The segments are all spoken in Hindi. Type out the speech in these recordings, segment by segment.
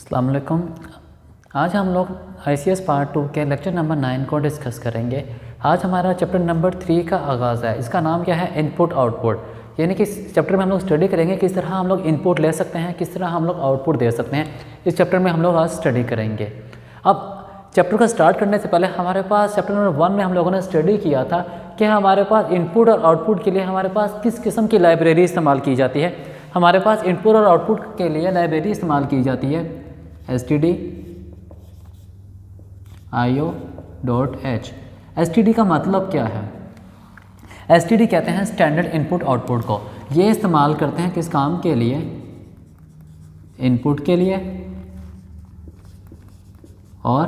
अस्सलाम वालेकुम। आज हम लोग ICS पार्ट 2 के लेक्चर नंबर 9 को डिस्कस करेंगे। आज हमारा चैप्टर नंबर 3 का आगाज़ है। इसका नाम क्या है? Input output. यानी कि इस चैप्टर में हम लोग स्टडी करेंगे किस तरह हम लोग इनपुट ले सकते हैं, किस तरह हम लोग आउटपुट दे सकते हैं। इस चैप्टर में हम लोग आज स्टडी करेंगे। अब चैप्टर का स्टार्ट करने से पहले हमारे पास चैप्टर नंबर 1 में हम लोगों ने स्टडी किया था कि हमारे पास इनपुट और आउटपुट के लिए हमारे पास किस किस्म की लाइब्रेरी इस्तेमाल की जाती है। हमारे पास इनपुट और आउटपुट के लिए लाइब्रेरी इस्तेमाल की जाती है stdio.h। std का मतलब क्या है? std कहते हैं स्टैंडर्ड इनपुट आउटपुट को। ये इस्तेमाल करते हैं किस काम के लिए? इनपुट के लिए और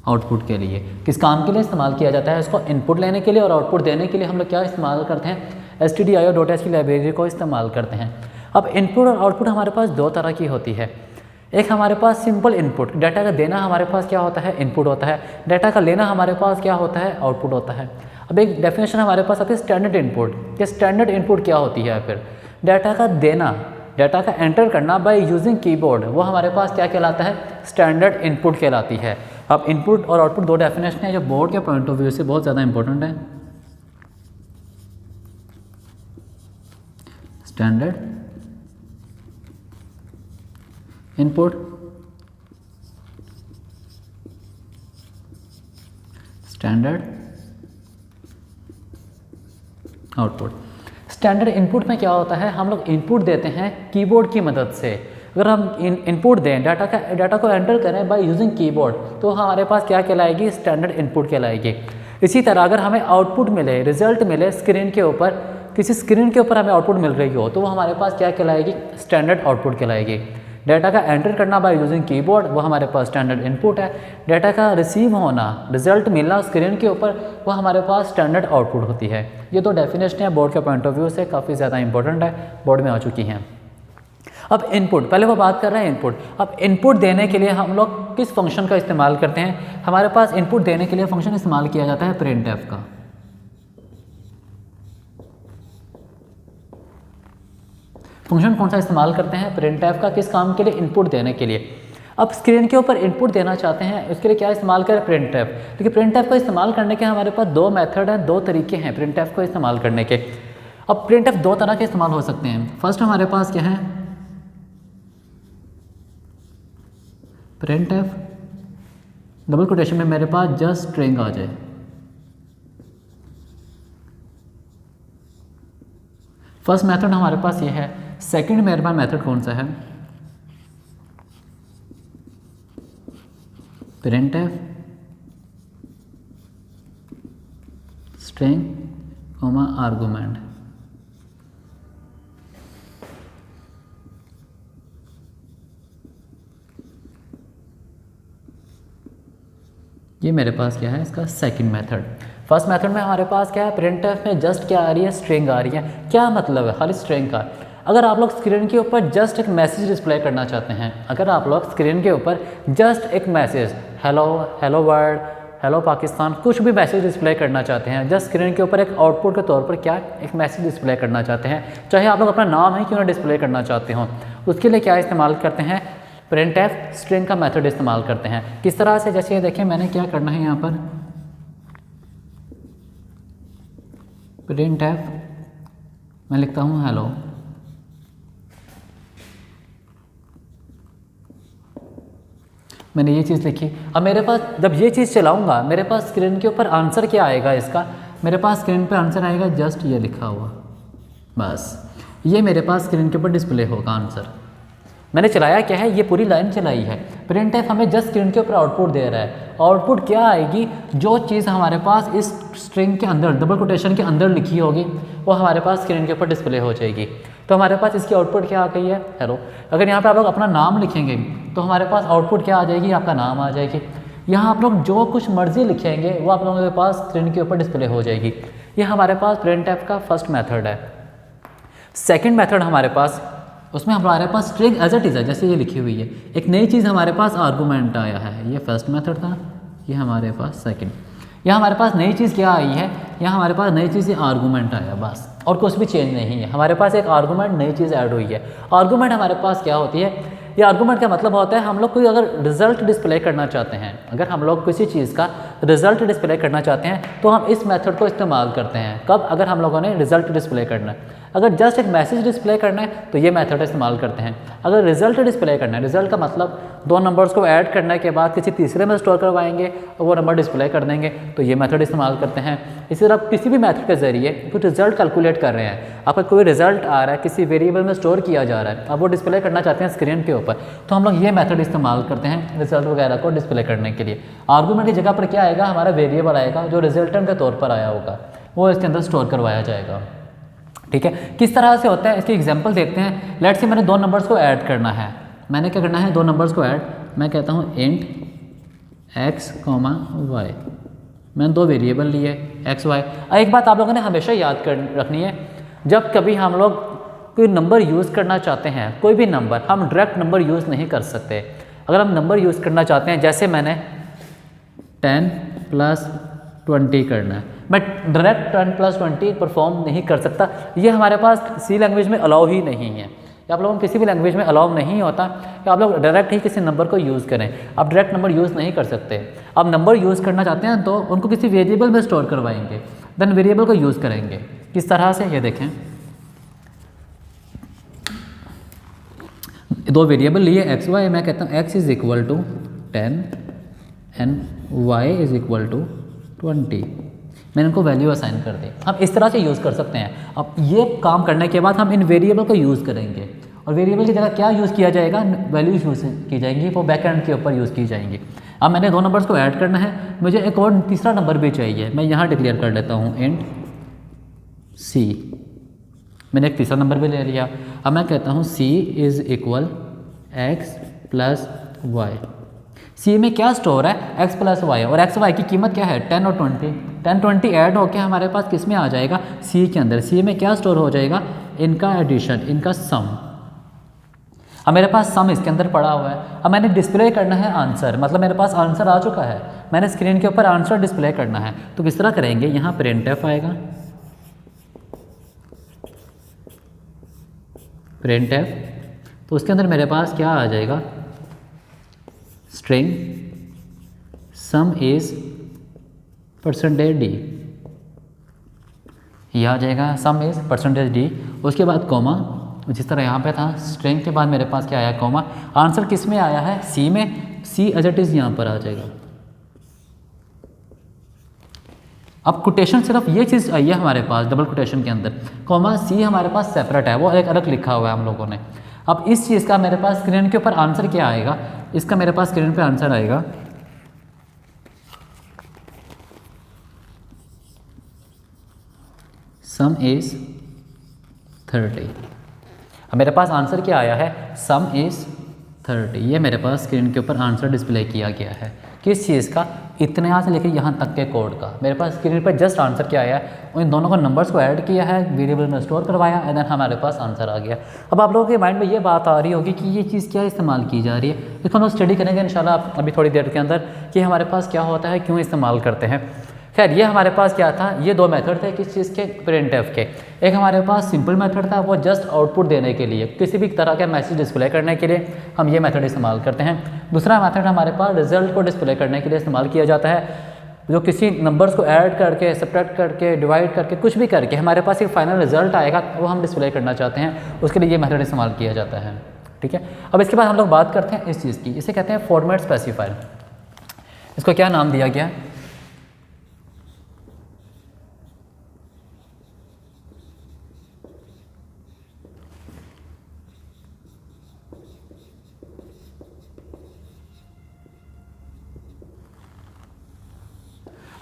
आउटपुट के लिए। किस काम के लिए इस्तेमाल किया जाता है? इसको इनपुट लेने के लिए और आउटपुट देने के लिए हम लोग क्या इस्तेमाल करते हैं? stdio.h की लाइब्रेरी को इस्तेमाल करते हैं। अब इनपुट और आउटपुट हमारे पास दो तरह की होती है। एक हमारे पास सिंपल इनपुट, डाटा का देना हमारे पास क्या होता है? इनपुट होता है। डाटा का लेना हमारे पास क्या होता है? आउटपुट होता है। अब एक डेफिनेशन हमारे पास आती है स्टैंडर्ड इनपुट। कि स्टैंडर्ड इनपुट क्या होती है? फिर डाटा का देना, डाटा का एंटर करना बाय यूजिंग कीबोर्ड, वो हमारे पास क्या कहलाता है? स्टैंडर्ड इनपुट कहलाती है। अब इनपुट और आउटपुट दो डेफिनेशन है जो बोर्ड के पॉइंट ऑफ व्यू से बहुत ज़्यादा इंपॉर्टेंट है। Standard input, standard output. Standard input में क्या होता है? हम लोग इनपुट देते हैं कीबोर्ड की मदद से। अगर हम इनपुट दें, डाटा को एंटर करें बाय यूजिंग कीबोर्ड, तो हमारे पास क्या कहलाएगी? स्टैंडर्ड इनपुट कहलाएगी। इसी तरह अगर हमें आउटपुट मिले, रिजल्ट मिले स्क्रीन के ऊपर, किसी स्क्रीन के ऊपर हमें आउटपुट मिल रही हो, तो वो हमारे पास क्या कहलाएगी? स्टैंडर्ड आउटपुट कहलाएगी। डाटा का एंटर करना बाय यूजिंग कीबोर्ड, वो हमारे पास स्टैंडर्ड इनपुट है। डाटा का रिसीव होना, रिजल्ट मिलना स्क्रीन के ऊपर, वो हमारे पास स्टैंडर्ड आउटपुट होती है। ये दो डेफिनेशन है बोर्ड के पॉइंट ऑफ व्यू से काफ़ी ज़्यादा इंपॉर्टेंट है, बोर्ड में आ चुकी हैं। अब इनपुट, पहले वो बात कर रहे हैं इनपुट। अब इनपुट देने के लिए हम लोग किस फंक्शन का इस्तेमाल करते हैं? हमारे पास इनपुट देने के लिए फंक्शन इस्तेमाल किया जाता है printf का। फंक्शन कौन सा इस्तेमाल करते हैं? printf का। किस काम के लिए? इनपुट देने के लिए। अब स्क्रीन के ऊपर इनपुट देना चाहते हैं, उसके लिए क्या इस्तेमाल करें? printf। देखिए printf को इस्तेमाल करने के हमारे पास दो मेथड हैं, दो तरीके हैं printf को इस्तेमाल करने के। अब printf दो तरह के इस्तेमाल हो सकते हैं। फर्स्ट हमारे पास क्या है? printf डबल कोटेशन में मेरे पास जस्ट स्ट्रिंग आ जाए। फर्स्ट मेथड हमारे पास ये है। सेकंड मेरे पास मेथड कौन सा है? printf string argument. ये मेरे पास क्या है? इसका सेकंड मेथड। फर्स्ट मेथड में हमारे पास क्या है? printf में जस्ट क्या आ रही है? स्ट्रिंग आ रही है। क्या मतलब है? खाली स्ट्रिंग का। अगर आप लोग स्क्रीन के ऊपर जस्ट एक मैसेज डिस्प्ले करना चाहते हैं, अगर आप लोग स्क्रीन के ऊपर जस्ट एक message, hello, hello world, hello Pakistan, कुछ भी मैसेज डिस्प्ले करना चाहते हैं, जस्ट स्क्रीन के ऊपर एक आउटपुट के तौर पर क्या एक मैसेज डिस्प्ले करना चाहते हैं, चाहे आप लोग अपना नाम ही क्यों ना डिस्प्ले करना चाहते हो, उसके लिए क्या इस्तेमाल करते हैं? printf स्ट्रिंग का मेथड इस्तेमाल करते हैं। किस तरह से? जैसे ये देखिए, मैंने क्या करना है यहाँ पर, printf मैं लिखता हूँ हेलो। मैंने ये चीज़ लिखी। अब मेरे पास जब ये चीज़ चलाऊंगा, मेरे पास स्क्रीन के ऊपर आंसर क्या आएगा इसका? मेरे पास स्क्रीन पे आंसर आएगा जस्ट ये लिखा हुआ, बस ये मेरे पास स्क्रीन के ऊपर डिस्प्ले होगा आंसर। मैंने चलाया क्या है? ये पूरी लाइन चलाई है। printf हमें जस्ट स्क्रीन के ऊपर आउटपुट दे रहा है। आउटपुट क्या आएगी? जो चीज़ हमारे पास इस स्ट्रिंग के अंदर, डबल कोटेशन के अंदर लिखी होगी, वो हमारे पास स्क्रीन के ऊपर डिस्प्ले हो जाएगी। तो हमारे पास इसकी आउटपुट क्या आ गई है? हेलो। अगर यहाँ पे आप लोग अपना नाम लिखेंगे तो हमारे पास आउटपुट क्या आ जाएगी? आपका नाम आ जाएगी। यहाँ आप लोग जो कुछ मर्जी लिखेंगे वो आप लोगों के पास स्क्रीन के ऊपर डिस्प्ले हो जाएगी। ये हमारे पास printf का फर्स्ट मेथड है। सेकेंड मेथड हमारे पास, उसमें हमारे पास स्ट्रिंग एज इट इज़ है, जैसे ये लिखी हुई है। एक नई चीज़ हमारे पास आर्गूमेंट आया है। ये फर्स्ट मेथड था, ये हमारे पास सेकंड। यहाँ हमारे पास नई चीज़ क्या आई है? यहाँ हमारे पास नई चीज़ आर्गूमेंट आया, बस, और कुछ भी चेंज नहीं है। हमारे पास एक आर्गूमेंट, नई चीज़ ऐड हुई है। आर्गूमेंट हमारे पास क्या होती है? ये आर्गूमेंट का मतलब होता है हम लोग कोई अगर रिजल्ट डिस्प्ले करना चाहते हैं, अगर हम लोग किसी चीज़ का रिजल्ट डिस्प्ले करना चाहते हैं तो हम इस मेथड को इस्तेमाल करते हैं। कब? अगर हम लोगों ने रिजल्ट डिस्प्ले करना है। अगर जस्ट एक मैसेज डिस्प्ले करना है तो ये मेथड इस्तेमाल करते हैं। अगर रिजल्ट डिस्प्ले करना है, रिजल्ट का मतलब दो नंबर्स को ऐड करने के बाद किसी तीसरे में स्टोर करवाएंगे और वो नंबर डिस्प्ले कर देंगे, तो ये मेथड इस्तेमाल करते हैं। इसी तरह किसी भी मेथड के ज़रिए कुछ रिजल्ट कैलकुलेट कर रहे हैं, आपका कोई रिजल्ट आ रहा है किसी वेरिएबल में स्टोर किया जा रहा है, अब वो डिस्प्ले करना चाहते हैं स्क्रीन के ऊपर, तो हम लोग ये मेथड इस्तेमाल करते हैं रिजल्ट वगैरह को डिस्प्ले करने के लिए। आर्गूमेंट की जगह पर क्या आएगा? हमारा वेरिएबल आएगा जो रिजल्टेंट के तौर पर आया होगा, वो इसके अंदर स्टोर करवाया जाएगा। ठीक है, किस तरह से होता है इसके एग्जांपल देखते हैं। लेट्स से मैंने दो नंबर्स को ऐड करना है, मैंने क्या करना है? दो नंबर्स को ऐड, मैं कहता हूँ इंट x, y, मैंने दो वेरिएबल लिए x, y। एक बात आप लोगों ने हमेशा याद कर रखनी है, जब कभी हम लोग कोई नंबर यूज़ करना चाहते हैं, कोई भी नंबर, हम डायरेक्ट नंबर यूज़ नहीं कर सकते। अगर हम नंबर यूज़ करना चाहते हैं, जैसे मैंने 10 + 20 करना है, मैं डायरेक्ट 10 + 20 परफॉर्म नहीं कर सकता, ये हमारे पास सी लैंग्वेज में अलाउ ही नहीं है। आप लोगों को किसी भी लैंग्वेज में अलाउ नहीं होता कि आप लोग डायरेक्ट ही किसी नंबर को यूज़ करें, आप डायरेक्ट नंबर यूज़ नहीं कर सकते। आप नंबर यूज़ करना चाहते हैं तो उनको किसी वेरिएबल में स्टोर करवाएंगे, देन वेरिएबल को यूज़ करेंगे। किस तरह से? ये देखें, दो वेरिएबल लिए x, y, मैं कहता हूँ x = 10 एंड y = 20, मैंने इनको वैल्यू असाइन कर दी। हम इस तरह से यूज़ कर सकते हैं। अब ये काम करने के बाद हम इन वेरिएबल को यूज़ करेंगे, और वेरिएबल की जगह क्या यूज़ किया जाएगा? वैल्यूज यूज़ की जाएंगी, वो बैक एंड के ऊपर यूज़ की जाएंगी। अब मैंने दो नंबर्स को ऐड करना है, मुझे एक और तीसरा नंबर भी चाहिए, मैं यहाँ डिक्लेयर कर लेता हूँ इंट c, मैंने एक तीसरा नंबर भी ले लिया। अब मैं कहता हूँ c = x + y। c में क्या स्टोर है? x + y, और x y की कीमत क्या है? 10 और 20। 10 20 ऐड होकर हमारे पास किस में आ जाएगा? c के अंदर। c में क्या स्टोर हो जाएगा? इनका एडिशन, इनका सम। अब मेरे पास सम इसके अंदर पड़ा हुआ है। अब मैंने डिस्प्ले करना है आंसर, मतलब मेरे पास आंसर आ चुका है, मैंने स्क्रीन के ऊपर आंसर डिस्प्ले करना है, तो किस तरह करेंगे? यहाँ printf आएगा, printf, तो उसके अंदर मेरे पास क्या आ जाएगा? स्ट्रिंग सम इज %d, यह आ जाएगा सम इज %d। उसके बाद कॉमा, जिस तरह यहाँ पे था स्ट्रिंग के बाद मेरे पास क्या आया? कॉमा। आंसर किस में आया है? c में, c एज इट इज़ यहाँ पर आ जाएगा। अब कोटेशन सिर्फ ये चीज़ आई है हमारे पास डबल कोटेशन के अंदर, कॉमा c हमारे पास सेपरेट है, वो एक अलग लिखा हुआ है हम लोगों ने। अब इस चीज़ का मेरे पास स्क्रीन के ऊपर आंसर क्या आएगा? इसका मेरे पास स्क्रीन पे आंसर आएगा सम इज 30। अब मेरे पास आंसर क्या आया है? सम इज 30। ये मेरे पास स्क्रीन के ऊपर आंसर डिस्प्ले किया गया है। किस चीज़ का? इतने यहाँ से लेकर यहाँ तक के कोड का। मेरे पास स्क्रीन पर जस्ट आंसर क्या आया है? उन दोनों को नंबर्स को ऐड किया है, वेरिएबल में स्टोर करवाया, एंड देन हमारे पास आंसर आ गया। अब आप लोगों के माइंड में ये बात आ रही होगी कि ये चीज़ क्या इस्तेमाल की जा रही है। इसको हम लोग स्टडी करेंगे इंशाल्लाह अभी थोड़ी देर के अंदर कि हमारे पास क्या होता है, क्यों इस्तेमाल करते हैं। खैर, ये हमारे पास क्या था? ये दो मेथड थे किस चीज़ के? printf के। एक हमारे पास सिंपल मेथड था, वो जस्ट आउटपुट देने के लिए, किसी भी तरह का मैसेज डिस्प्ले करने के लिए हम ये मेथड इस्तेमाल करते हैं। दूसरा मेथड हमारे पास रिजल्ट को डिस्प्ले करने के लिए इस्तेमाल किया जाता है, जो किसी नंबर्स को ऐड करके, सब्ट्रैक्ट करके, डिवाइड करके, कुछ भी करके हमारे पास एक फाइनल रिजल्ट आएगा, वो हम डिस्प्ले करना चाहते हैं, उसके लिए ये मेथड इस्तेमाल किया जाता है। ठीक है, अब इसके बाद हम लोग बात करते हैं इस चीज़ की, इसे कहते हैं फॉर्मेट स्पेसिफायर। इसको क्या नाम दिया गया?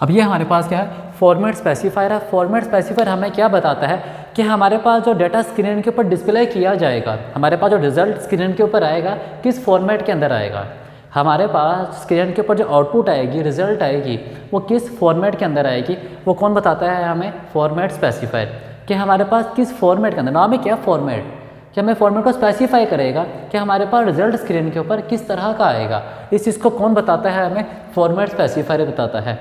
अब ये हमारे पास क्या है? फॉर्मेट स्पेसिफायर है। फॉर्मेट स्पेसिफायर हमें क्या बताता है कि हमारे पास जो डाटा स्क्रीन के ऊपर डिस्प्ले किया जाएगा, हमारे पास जो रिजल्ट स्क्रीन के ऊपर आएगा, किस फॉर्मेट के अंदर आएगा। हमारे पास स्क्रीन के ऊपर जो आउटपुट आएगी, रिजल्ट आएगी, वो किस फॉर्मेट के अंदर आएगी, वो कौन बताता है हमें? Format specifier. कि हमारे पास किस फॉर्मेट के अंदर, नाम है क्या फॉर्मेट, कि हमें फॉर्मेट को स्पेसिफाई करेगा कि हमारे पास रिजल्ट स्क्रीन के ऊपर किस तरह का आएगा। इस चीज़ को कौन बताता है हमें? फॉर्मेट स्पेसिफायर बताता है।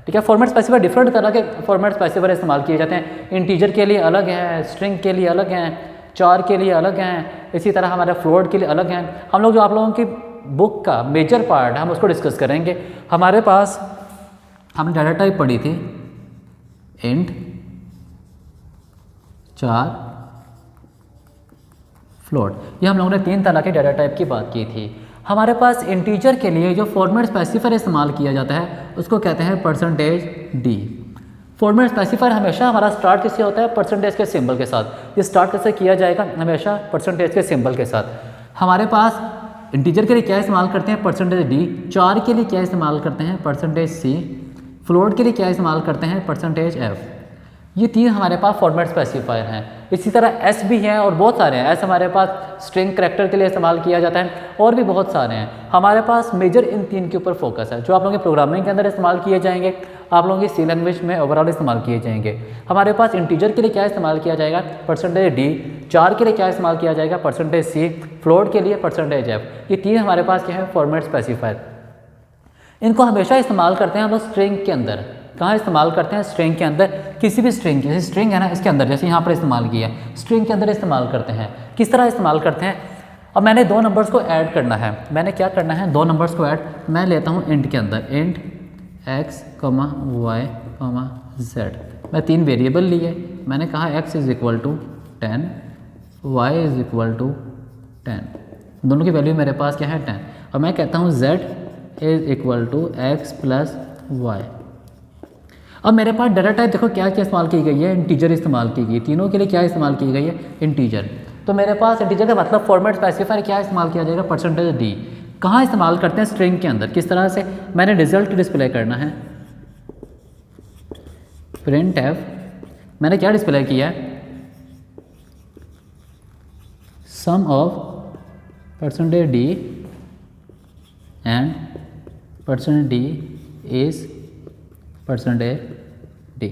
ठीक है, फॉर्मेट स्पेसिफायर डिफरेंट तरह के फॉर्मेट स्पेसिफायर इस्तेमाल किए जाते हैं। इंटीजर के लिए अलग हैं, स्ट्रिंग के लिए अलग हैं, चार के लिए अलग हैं, इसी तरह हमारे फ्लोट के लिए अलग हैं। हम लोग जो आप लोगों की बुक का मेजर पार्ट है हम उसको डिस्कस करेंगे। हमारे पास हमने डाटा टाइप पढ़ी थी इंट, चार, फ्लोट, ये हम लोगों ने 3 तरह के डाटा टाइप की बात की थी। हमारे पास इंटीजर के लिए जो फॉर्मेट स्पेसिफायर इस्तेमाल किया जाता है उसको कहते हैं %d। फॉर्मेट स्पेसिफायर हमेशा हमारा स्टार्ट किससे होता है, परसेंटेज के सिंबल के साथ। ये स्टार्ट कैसे किया जाएगा, हमेशा परसेंटेज के सिंबल के साथ। हमारे पास इंटीजर के लिए क्या इस्तेमाल करते हैं, %d। चार के लिए क्या इस्तेमाल करते हैं, %c। फ्लोट के लिए क्या इस्तेमाल करते हैं, %f। ये 3 हमारे पास फॉर्मेट स्पेसिफायर हैं। इसी तरह एस भी हैं और बहुत सारे हैं। एस हमारे पास स्ट्रिंग करैक्टर के लिए इस्तेमाल किया जाता है और भी बहुत सारे हैं। हमारे पास मेजर इन 3 के ऊपर फोकस है जो आप लोगों के प्रोग्रामिंग के अंदर इस्तेमाल किए जाएंगे, आप लोगों की सी लैंग्वेज में ओवरऑल इस्तेमाल किए जाएंगे। हमारे पास इंटीजर के लिए क्या इस्तेमाल किया जाएगा, %d। चार के लिए क्या इस्तेमाल किया जाएगा, %c। फ्लोट के लिए %f। ये 3 हमारे पास क्या है फॉर्मेट स्पेसिफायर। इनको हमेशा इस्तेमाल करते हैं हम लोग स्ट्रिंग के अंदर। कहाँ इस्तेमाल करते हैं, स्ट्रिंग के अंदर। किसी भी स्ट्रिंग की, जैसे स्ट्रिंग है ना इसके अंदर, जैसे यहाँ पर इस्तेमाल किया है, स्ट्रिंग के अंदर इस्तेमाल करते हैं। किस तरह इस्तेमाल करते हैं, अब मैंने 2 नंबर्स को ऐड करना है। मैंने क्या करना है, 2 नंबर्स को ऐड मैं लेता हूँ इंट के अंदर, इंट x, y, z। मैं 3 वेरिएबल लिए, मैंने कहा x = 10, y = 10। दोनों की वैल्यू मेरे पास क्या है, 10। और मैं कहता हूँ z = x + y। अब मेरे पास डाटा टाइप देखो क्या क्या इस्तेमाल की गई है, इंटीजर इस्तेमाल की गई। तीनों के लिए क्या इस्तेमाल की गई है, इंटीजर। तो मेरे पास इंटीजर का मतलब फॉर्मेट स्पेसिफायर क्या इस्तेमाल किया जाएगा, %d। कहाँ इस्तेमाल करते हैं, स्ट्रिंग के अंदर। किस तरह से, मैंने रिजल्ट डिस्प्ले करना है, printf। मैंने क्या डिस्प्ले किया है, sum of %d and %d is %d।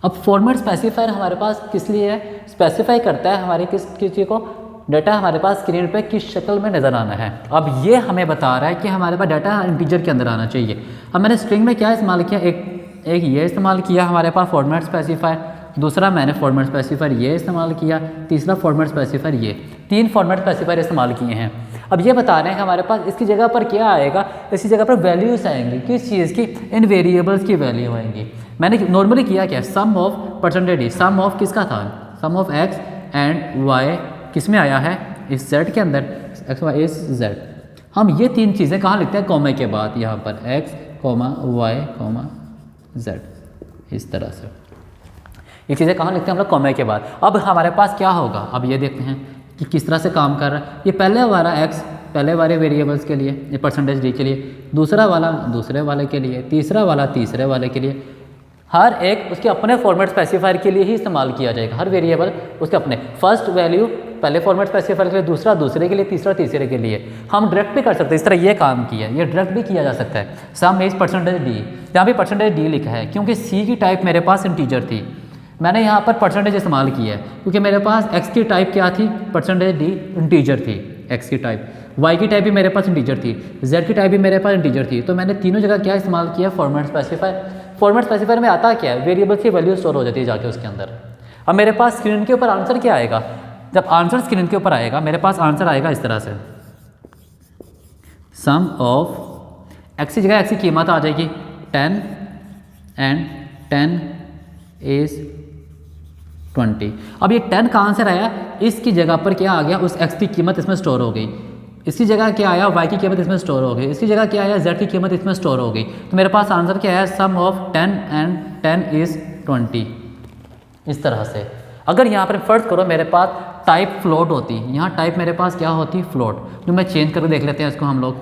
अब फॉर्मेट स्पेसिफायर हमारे पास किस लिए है, स्पेसिफाई करता है हमारे किसी को डाटा हमारे पास स्क्रीन पे किस शक्ल में नज़र आना है। अब ये हमें बता रहा है कि हमारे पास डाटा इंटीजर के अंदर आना चाहिए। अब मैंने स्ट्रिंग में क्या इस्तेमाल किया, एक ये इस्तेमाल किया हमारे पास फॉर्मेट स्पेसिफायर, दूसरा मैंने फॉर्मेट स्पेसिफायर ये इस्तेमाल किया, तीसरा फॉर्मेट स्पेसिफायर ये। 3 फॉर्मेट स्पेसिफायर इस्तेमाल किए हैं। अब ये बता रहे हैं कि हमारे पास इसकी जगह पर क्या आएगा, इसकी जगह पर वैल्यूज़ आएंगी। किस चीज़ की, इन वेरिएबल्स की वैल्यू आएंगी। मैंने नॉर्मली किया क्या, सम ऑफ %d, सम ऑफ किसका था, सम ऑफ x एंड y किस में आया है, इस z के अंदर, x y इस z। हम ये 3 चीज़ें कहाँ लिखते हैं, कॉमा के बाद, यहाँ पर x, y, z। इस तरह से ये चीज़ें कहाँ लिखते हैं हम लोग, कॉमा के बाद। अब हमारे पास क्या होगा, अब ये देखते हैं कि किस तरह से काम कर रहा है। ये पहले वाला x पहले वाले वेरिएबल्स के लिए, ये %d के लिए, दूसरा वाला दूसरे वाले के लिए, तीसरा वाला तीसरे वाले के लिए। हर एक उसके अपने फॉर्मेट स्पेसिफायर के लिए ही इस्तेमाल किया जाएगा। हर वेरिएबल उसके अपने, फर्स्ट वैल्यू पहले फॉर्मेट स्पेसिफायर के लिए, दूसरा दूसरे के लिए, तीसरा तीसरे के लिए। हम डायरेक्ट भी कर सकते हैं, इस तरह ये काम किया, ये डायरेक्ट भी किया जा सकता है। सम इज %d, यहाँ भी %d लिखा है क्योंकि c की टाइप मेरे पास इंटीजर थी। मैंने यहाँ पर परसेंटेज इस्तेमाल किया है क्योंकि मेरे पास x की टाइप क्या थी, %d इंटीजर थी, x की टाइप। y की टाइप भी मेरे पास इंटीजर थी, z की टाइप भी मेरे पास इंटीजर थी। तो मैंने तीनों जगह क्या इस्तेमाल किया, फॉर्मेट स्पेसिफायर। फॉर्मेट स्पेसिफायर में आता क्या है, वेरिएबल की वैल्यू स्टोर हो जाती है जाके उसके अंदर। अब मेरे पास स्क्रीन के ऊपर आंसर क्या आएगा, जब आंसर स्क्रीन के ऊपर आएगा मेरे पास आंसर आएगा इस तरह से, सम ऑफ x की जगह x की कीमत आ जाएगी 10 एंड 10 इज 20। अब ये 10 का आंसर आया, इसकी जगह पर क्या आ गया, उस x की कीमत इसमें स्टोर हो गई। इसकी जगह क्या आया, y की कीमत इसमें स्टोर हो गई। इसकी जगह क्या आया, z की कीमत इसमें स्टोर हो गई। तो मेरे पास आंसर क्या है, सम ऑफ 10 एंड 10 इज 20। इस तरह से अगर यहाँ पर फर्ज करो मेरे पास टाइप फ्लोट होती, यहाँ टाइप मेरे पास क्या होती, फ्लोट, जो मैं चेंज करके देख लेते हैं इसको हम लोग।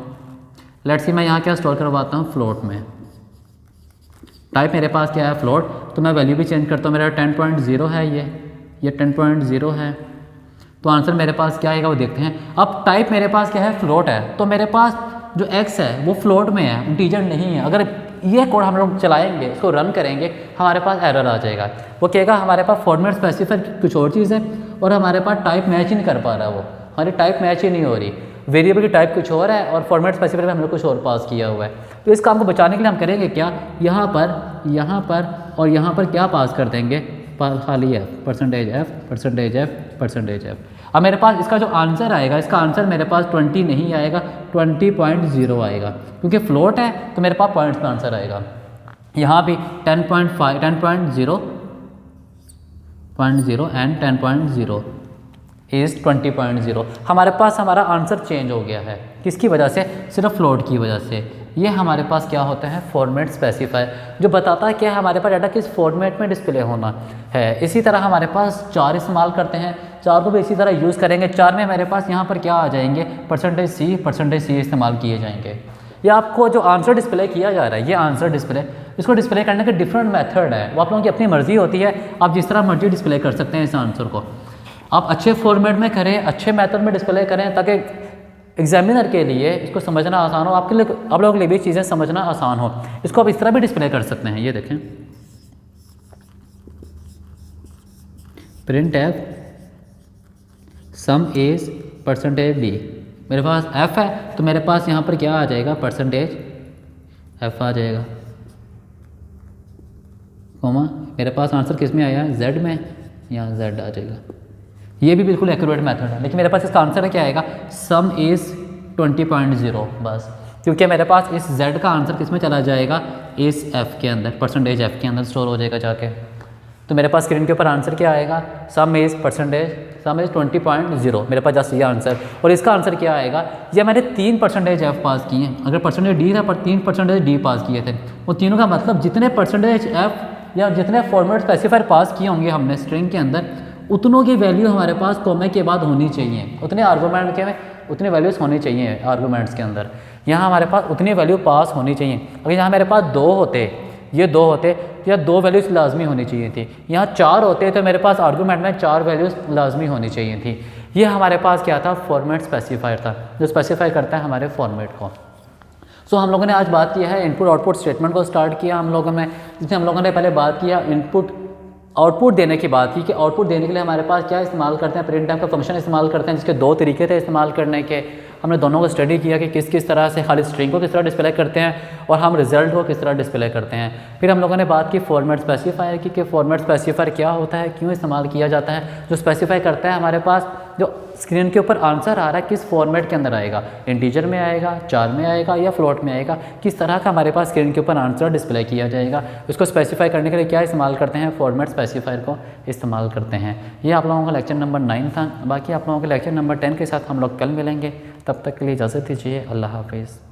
लेट्स सी मैं यहाँ क्या स्टोर करवाता हूँ, फ्लोट में। टाइप मेरे पास क्या है, फ्लोट, तो मैं वैल्यू भी चेंज करता हूँ। मेरा 10.0 है, ये 10.0 है। तो आंसर मेरे पास क्या आएगा वो देखते हैं। अब टाइप मेरे पास क्या है, फ्लोट है, तो मेरे पास जो x है वो फ्लोट में है, इंटीजर नहीं है। अगर ये कोड हम लोग चलाएंगे, इसको रन करेंगे, हमारे पास एरर आ जाएगा। वो कहेगा हमारे पास फॉर्मेट स्पेसिफायर कुछ और चीज़ है और हमारे पास टाइप मैच ही नहीं कर पा रहा, वो हमारी टाइप मैच ही नहीं हो रही। वेरिएबल की टाइप कुछ और है और फॉर्मेट स्पेसिफायर में हमने कुछ और पास किया हुआ है। तो इस काम को बचाने के लिए हम करेंगे क्या, यहाँ पर और यहाँ पर क्या पास कर देंगे, खाली F, percentage F, percentage F, percentage F. अब मेरे पास इसका जो आंसर आएगा, इसका आंसर मेरे पास 20 नहीं आएगा, 20.0 आएगा, क्योंकि फ्लोट है तो मेरे पास पॉइंट्स में आंसर आएगा। यहाँ भी 10.5, 10.0 एंड 10.0 इज़ 20.0। हमारे पास हमारा आंसर चेंज हो गया है, किसकी वजह से? सिर्फ फ्लोट की वजह से। ये हमारे पास क्या होता है? फॉर्मेट स्पेसिफायर, जो बताता है कि हमारे पास डाटा किस फॉर्मेट में डिस्प्ले होना है। इसी तरह हमारे पास 4 इस्तेमाल करते हैं, 4 को भी इसी तरह यूज़ करेंगे। 4 में मेरे पास यहाँ पर क्या आ जाएंगे? परसेंटेज सी इस्तेमाल किए जाएंगे। ये आपको जो आंसर डिस्प्ले किया जा रहा है, ये आंसर डिस्प्ले, इसको डिस्प्ले करने के डिफरेंट मेथड है, वो आप लोगों की अपनी मर्ज़ी होती है, आप जिस तरह मर्जी डिस्प्ले कर सकते हैं इस आंसर को। आप अच्छे फॉर्मेट में करें, अच्छे मेथड में डिस्प्ले करें, ताकि एग्जामिनर के लिए इसको समझना आसान हो, आपके लिए, आप लोगों के लिए भी चीज़ें समझना आसान हो। इसको आप इस तरह भी डिस्प्ले कर सकते हैं, ये देखें, print F some is percentage D. मेरे पास एफ है तो मेरे पास यहाँ पर क्या आ जाएगा? परसेंटेज एफ आ जाएगा, कोमा मेरे पास आंसर किस में आया? जेड में, यहाँ जेड आ जाएगा। ये भी बिल्कुल एक्यूरेट मेथड है, लेकिन मेरे पास इसका आंसर क्या आएगा? सम इज़ 20.0 बस, क्योंकि मेरे पास इस z का आंसर किस में चला जाएगा? इस f के अंदर, परसेंटेज f के अंदर स्टोर हो जाएगा जाके। तो मेरे पास स्क्रीन के ऊपर आंसर क्या आएगा? सम इज़ 20.0, मेरे पास जस्ट ये आंसर। और इसका आंसर क्या आएगा? ये मैंने 3 परसेंटेज f पास किए हैं, अगर परसेंटेज d था पर 3 परसेंटेज d पास किए थे, वो तीनों का मतलब जितने परसेंटेज f या जितने फॉर्मेट स्पेसिफायर पास किए होंगे हमने स्ट्रिंग के अंदर, उतनों की वैल्यू हमारे पास कॉमे के बाद होनी चाहिए, उतने आर्गूमेंट के में उतने वैल्यूज़ होनी चाहिए आर्गूमेंट्स के अंदर। यहाँ हमारे पास उतनी वैल्यू पास होनी चाहिए। अगर यहाँ मेरे पास 2 होते, ये 2 होते, या 2 वैल्यूज़ लाजमी होनी चाहिए थी। यहाँ 4 होते तो मेरे पास आर्गूमेंट में 4 वैल्यूज़ लाजमी होनी चाहिए थी। ये हमारे पास क्या था? फॉर्मेट स्पेसिफायर था, जो स्पेसिफाई करता है हमारे फॉर्मेट को। सो हम लोगों ने आज बात की है इनपुट आउटपुट स्टेटमेंट को स्टार्ट किया हम लोगों ने, जिसमें हम लोगों ने पहले बात किया इनपुट आउटपुट देने की बात की कि आउटपुट देने के लिए हमारे पास क्या इस्तेमाल करते हैं? प्रिंट टाइप का फंक्शन इस्तेमाल करते हैं, जिसके 2 तरीके थे इस्तेमाल करने के। हमने दोनों को स्टडी किया कि किस किस तरह से खाली स्ट्रिंग को किस तरह डिस्प्ले करते हैं और हम रिजल्ट को किस तरह डिस्प्ले करते हैं। फिर हम लोगों ने बात की फॉर्मेट स्पेसिफायर की कि फॉर्मेट स्पेसिफायर क्या होता है, क्यों इस्तेमाल किया जाता है, जो स्पेसिफाई करता है हमारे पास जो स्क्रीन के ऊपर आंसर आ रहा है किस फॉर्मेट के अंदर आएगा, इंटीजर में आएगा, 4 में आएगा या फ्लोट में आएगा, किस तरह का हमारे पास स्क्रीन के ऊपर आंसर डिस्प्ले किया जाएगा। इसको स्पेसिफाई करने के लिए क्या इस्तेमाल करते हैं? फॉर्मेट स्पेसिफायर को इस्तेमाल करते हैं। ये आप लोगों का लेक्चर नंबर 9 था। बाकी आप लोगों के लेक्चर नंबर 10 के साथ हम लोग कल मिलेंगे। तब तक के लिए इजाज़त दीजिए। अल्लाह हाफिज़।